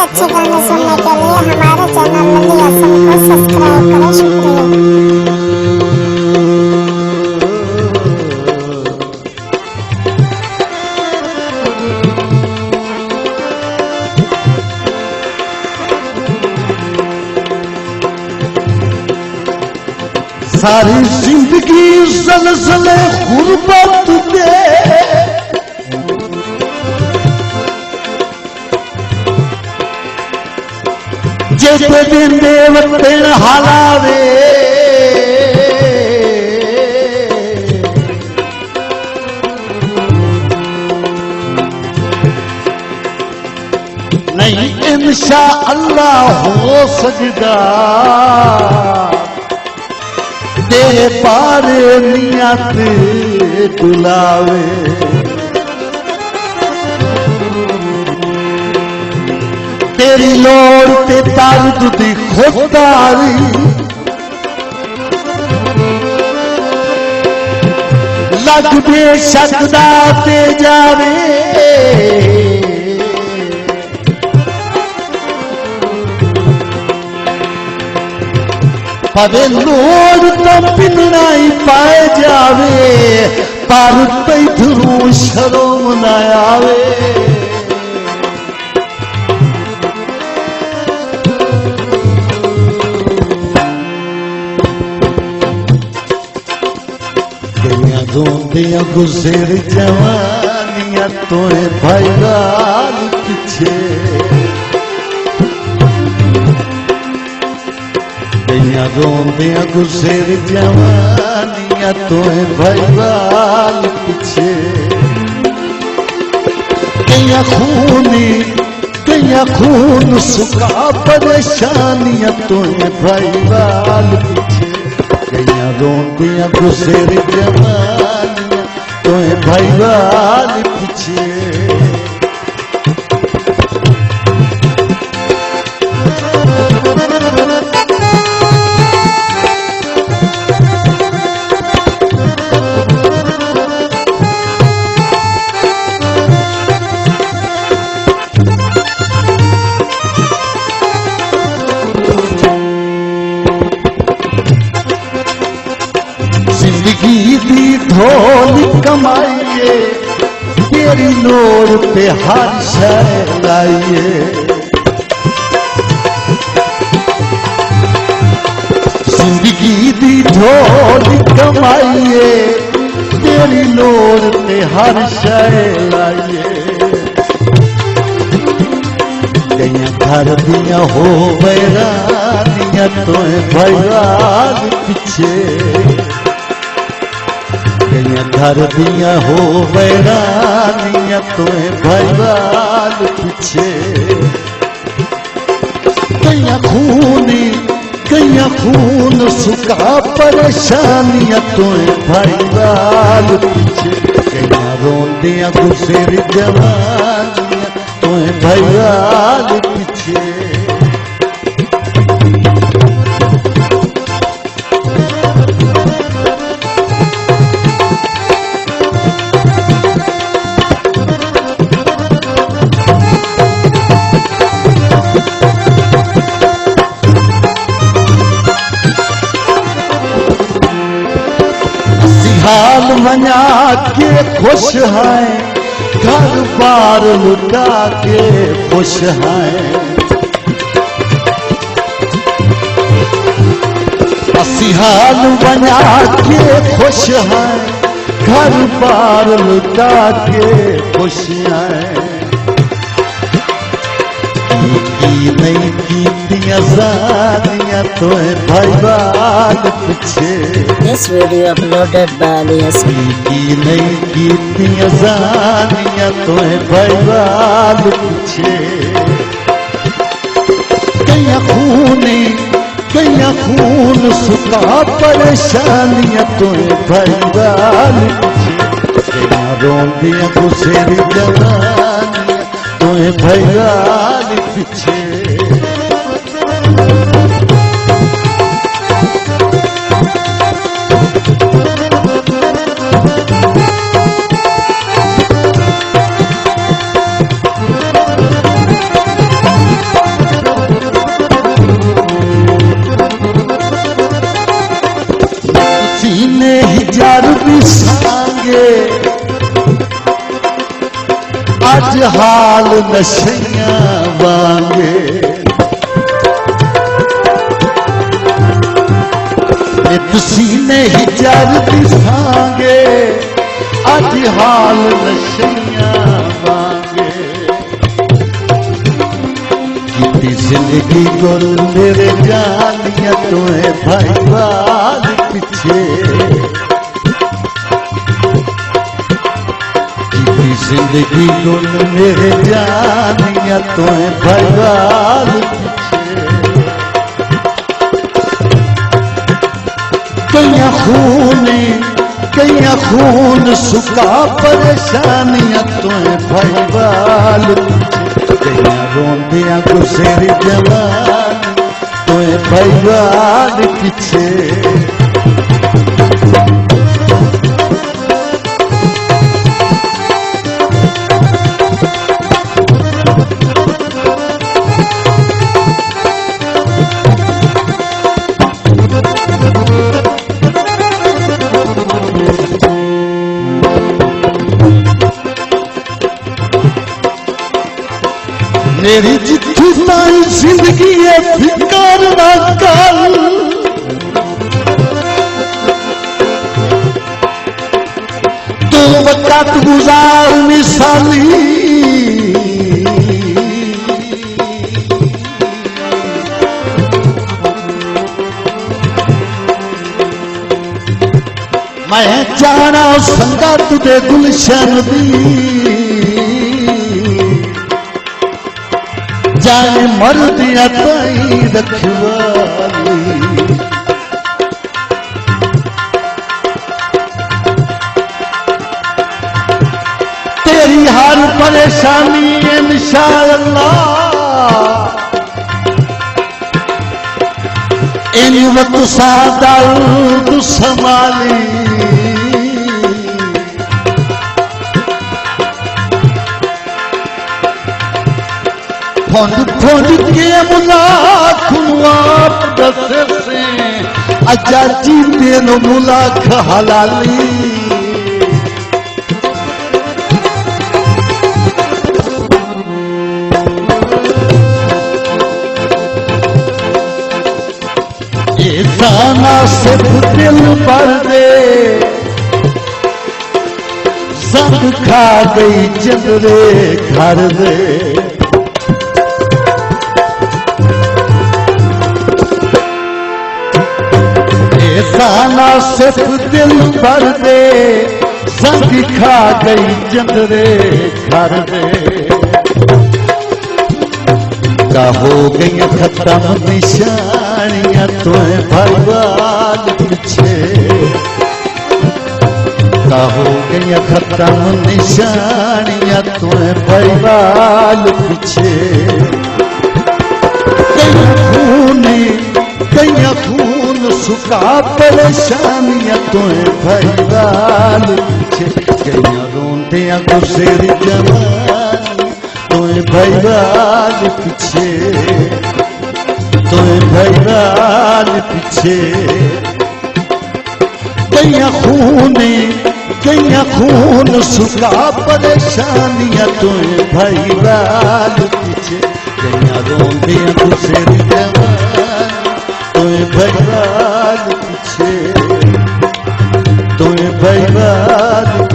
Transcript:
अच्छे गाने सुनने के लिए हमारे चैनल लल्ली हसन को सब्सक्राइब करें। शुक्रिया। सारी जिंदगी ज़लज़ले गुर्बत दे जेते देंदे वतन हालावे नहीं इंशाअल्लाह हो सकदा तेरे पारे नियत बुलावे तेरी लोड़ ते दर्द दी खुदारी लग बेशक दा ते जावे पवे लोड़ तो पिनना ही पाए जावे पर तैथरू शर्म न आवे गैया रोंदियां गुजर जवानियां तोए भाई गाल पीछे गैया रोंदियां गुजर जवानियां तोए भाई गाल पीछे गैया खून सुखा परेशानियां तोए भाई गाल पीछे गैया रोंदियां गुजर जवानियां तोए भाई गाल पीछे जिंदगी दी ढोल कमाइए तेरी लोड़ पे हर शय लाइए जिंदगी दी ढोल कमाइए तेरी लोड़ पे हर शय लाइए गैया घर दिया हो बैरानियां तोए भैयाल पीछे गैया घर दिया हो बैरानियां तोए भैयाल पीछे गैया खून सुखा परेशानियां तोए भैयाल पीछे गैया रोंदियां गुजर जवानियां तोए भैयाल पीछे हाल मना के खुश हैं घर बार लुटा के खुश हैं असी हाल बना के खुश हैं घर बार लुटा के खुश हैं नहीं की ज़ानियां तोए भैयाल पीछे This video uploaded by Ali Hassan. नहीं की ज़ानियां तोए भैयाल पीछे गैया खून सुखा परेशानियां तोए भैयाल पीछे गैया रोंदियां गुजर जवानियां तोए भैयाल पीछे अज हाल नशैया वांगे तुसी नहीं जर दिसांगे अज हाल नशैया वांगे की जिंदगी गुल मेरे जानिया तुम्हें भाईवाल पीछे की जिंदगी गुल मेरे जानिया तुम्हें भाईवाल कईया खून सुखा परेशानियां तुम्हें भाईवाल कईया रोंदियां गुसेरी जवान तुम्हें भाईवाल पीछे मेरी जिथू ताई जिंदगी है फिकर ना कर तू वक़्त गुजार मिसाली मैं जाना संगत दे गुलशन दी जाने मर दिया ताई रखवाली तेरी हर परेशानी इंशाअल्लाह इन वक्त सादर संभाली फुंड के मुला खुआब दस से अजाजी तेन मुला हलाली ये दाना सिर्फ दिल पर दे सब खा गई चंद्रे घर दे दाना सिर्फ दिल भर दे संग खा गई चंद्रे घर दे का हो गई खत्म निशानियां तुम्हें भगवान पीछे का हो गई खत्म निशानियां तुम्हें भगवान पीछे कईया खून सुखा परेशानियां तुम्हें भाईवाल पीछे कईया रोंदियां गुसेरी जवानी तुम्हें भाईवाल पीछे तुम्हें भाईवाल पीछे कईया खून सुखा परेशानियां तुम्हें भाईवाल पीछे कईया रोंदियां गुसेरी जवानी तुम्हें भगवान पीछे तुम्हें भगवान